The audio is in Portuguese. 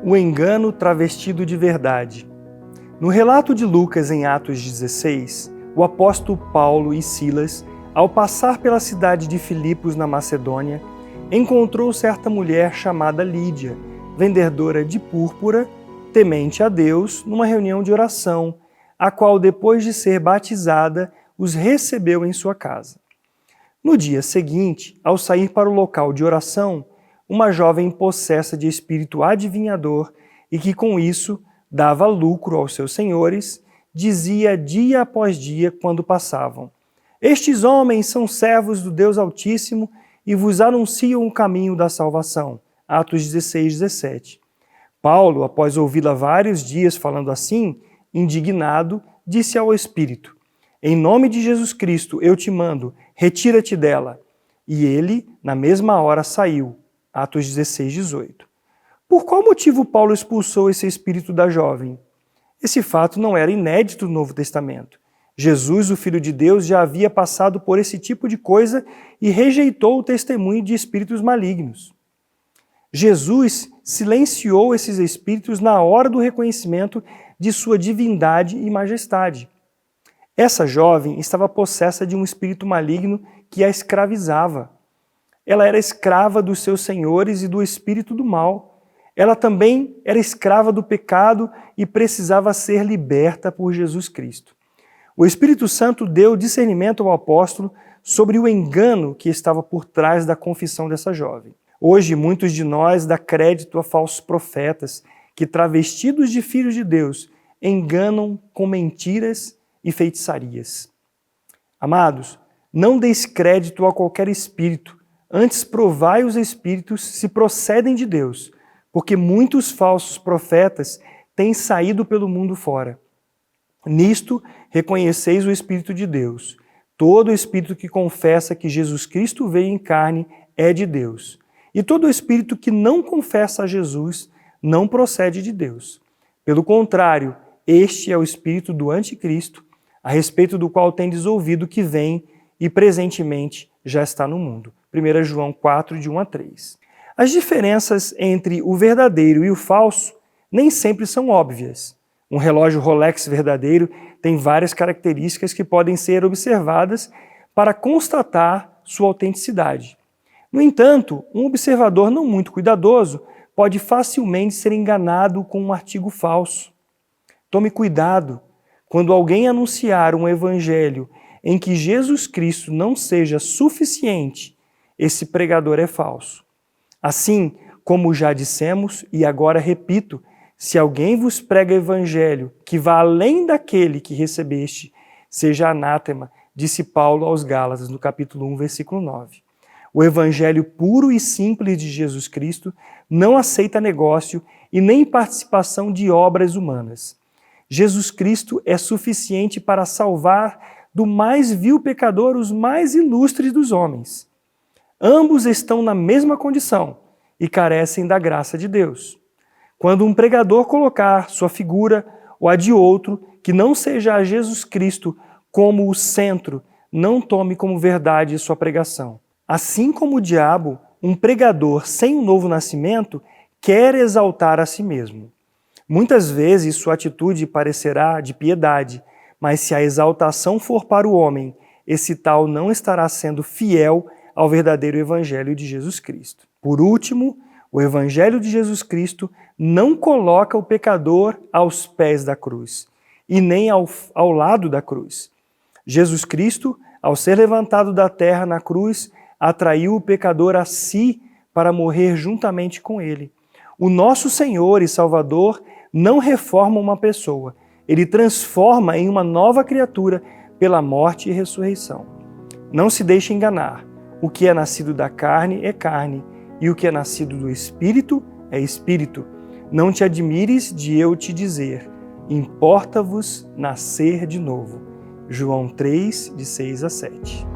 O engano travestido de verdade. No relato de Lucas em Atos 16, o apóstolo Paulo e Silas, ao passar pela cidade de Filipos na Macedônia, encontrou certa mulher chamada Lídia, vendedora de púrpura, temente a Deus, numa reunião de oração, a qual, depois de ser batizada, os recebeu em sua casa. No dia seguinte, ao sair para o local de oração, uma jovem possessa de espírito adivinhador e que com isso dava lucro aos seus senhores, dizia dia após dia quando passavam: "Estes homens são servos do Deus Altíssimo e vos anunciam o caminho da salvação." Atos 16, 17. Paulo, após ouvi-la vários dias falando assim, indignado, disse ao espírito: "Em nome de Jesus Cristo eu te mando, retira-te dela." E ele, na mesma hora, saiu. Atos 16, 18. Por qual motivo Paulo expulsou esse espírito da jovem? Esse fato não era inédito no Novo Testamento. Jesus, o Filho de Deus, já havia passado por esse tipo de coisa e rejeitou o testemunho de espíritos malignos. Jesus silenciou esses espíritos na hora do reconhecimento de sua divindade e majestade. Essa jovem estava possessa de um espírito maligno que a escravizava. Ela era escrava dos seus senhores e do espírito do mal. Ela também era escrava do pecado e precisava ser liberta por Jesus Cristo. O Espírito Santo deu discernimento ao apóstolo sobre o engano que estava por trás da confissão dessa jovem. Hoje, muitos de nós dão crédito a falsos profetas que, travestidos de filhos de Deus, enganam com mentiras e feitiçarias. Amados, não deis crédito a qualquer espírito, antes provai os espíritos se procedem de Deus, porque muitos falsos profetas têm saído pelo mundo fora. Nisto reconheceis o Espírito de Deus. Todo espírito que confessa que Jesus Cristo veio em carne é de Deus. E todo espírito que não confessa a Jesus não procede de Deus. Pelo contrário, este é o espírito do anticristo, a respeito do qual tendes ouvido que vem e presentemente já está no mundo. 1 João 4, de 1 a 3. As diferenças entre o verdadeiro e o falso nem sempre são óbvias. Um relógio Rolex verdadeiro tem várias características que podem ser observadas para constatar sua autenticidade. No entanto, um observador não muito cuidadoso pode facilmente ser enganado com um artigo falso. Tome cuidado quando alguém anunciar um evangelho em que Jesus Cristo não seja suficiente. Esse pregador é falso. Assim, como já dissemos, e agora repito, se alguém vos prega evangelho que vá além daquele que recebeste, seja anátema, disse Paulo aos Gálatas, no capítulo 1, versículo 9. O evangelho puro e simples de Jesus Cristo não aceita negócio e nem participação de obras humanas. Jesus Cristo é suficiente para salvar do mais vil pecador os mais ilustres dos homens. Ambos estão na mesma condição e carecem da graça de Deus. Quando um pregador colocar sua figura ou a de outro, que não seja a Jesus Cristo como o centro, não tome como verdade sua pregação. Assim como o diabo, um pregador sem um novo nascimento quer exaltar a si mesmo. Muitas vezes sua atitude parecerá de piedade, mas se a exaltação for para o homem, esse tal não estará sendo fiel ao verdadeiro evangelho de Jesus Cristo. Por último, o evangelho de Jesus Cristo não coloca o pecador aos pés da cruz e nem ao lado da cruz. Jesus Cristo, ao ser levantado da terra na cruz, atraiu o pecador a si para morrer juntamente com ele. O nosso Senhor e Salvador não reforma uma pessoa, ele transforma em uma nova criatura pela morte e ressurreição. Não se deixe enganar. O que é nascido da carne é carne, e o que é nascido do Espírito é Espírito. Não te admires de eu te dizer, importa-vos nascer de novo. João 3, de 6 a 7.